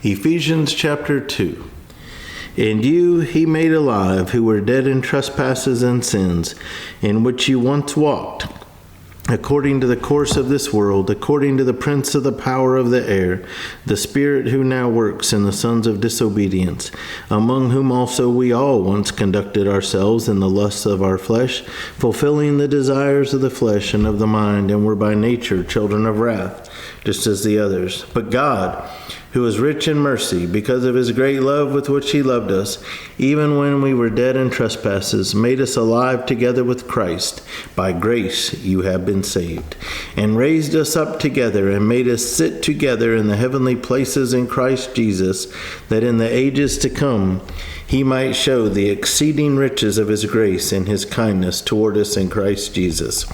Ephesians chapter 2. And you he made alive, who were dead in trespasses and sins, in which you once walked, according to the course of this world, according to the prince of the power of the air, the spirit who now works in the sons of disobedience, among whom also we all once conducted ourselves in the lusts of our flesh, fulfilling the desires of the flesh and of the mind, and were by nature children of wrath, just as the others. But God, who is rich in mercy, because of his great love with which he loved us, even when we were dead in trespasses, made us alive together with Christ. By grace you have been saved, and raised us up together, and made us sit together in the heavenly places in Christ Jesus, that in the ages to come he might show the exceeding riches of his grace and his kindness toward us in Christ Jesus.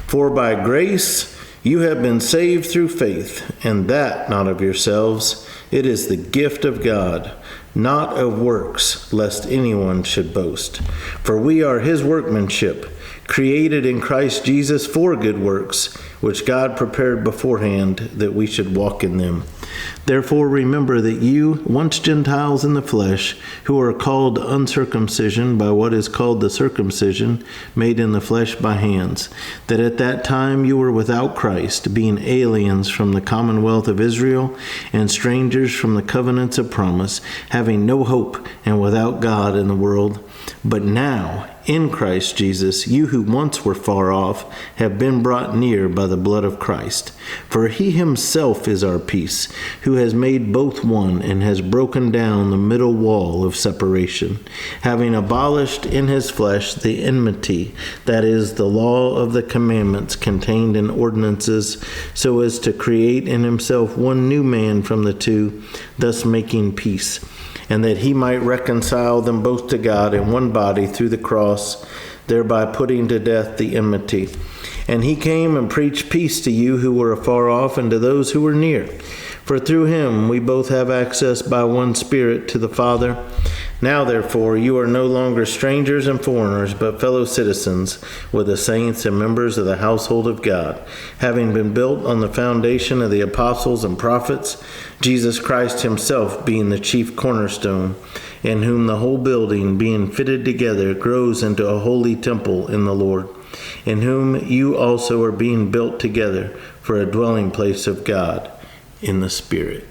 For by grace you have been saved through faith, and that not of yourselves. It is the gift of God, not of works, lest anyone should boast. For we are his workmanship, created in Christ Jesus for good works, which God prepared beforehand that we should walk in them. Therefore remember that you, once Gentiles in the flesh, who are called uncircumcision by what is called the circumcision, made in the flesh by hands, that at that time you were without Christ, being aliens from the commonwealth of Israel, and strangers from the covenants of promise, having no hope and without God in the world. But now, in Christ Jesus, you who once were far off have been brought near by the blood of Christ. For he himself is our peace, who has made both one and has broken down the middle wall of separation, having abolished in his flesh the enmity, that is, the law of the commandments contained in ordinances, so as to create in himself one new man from the two, thus making peace, and that he might reconcile them both to God in one body through the cross, thereby putting to death the enmity. And he came and preached peace to you who were afar off, and to those who were near. For through him we both have access by one Spirit to the Father. Now, therefore, you are no longer strangers and foreigners, but fellow citizens with the saints and members of the household of God, having been built on the foundation of the apostles and prophets, Jesus Christ himself being the chief cornerstone, in whom the whole building, being fitted together, grows into a holy temple in the Lord, in whom you also are being built together for a dwelling place of God in the Spirit.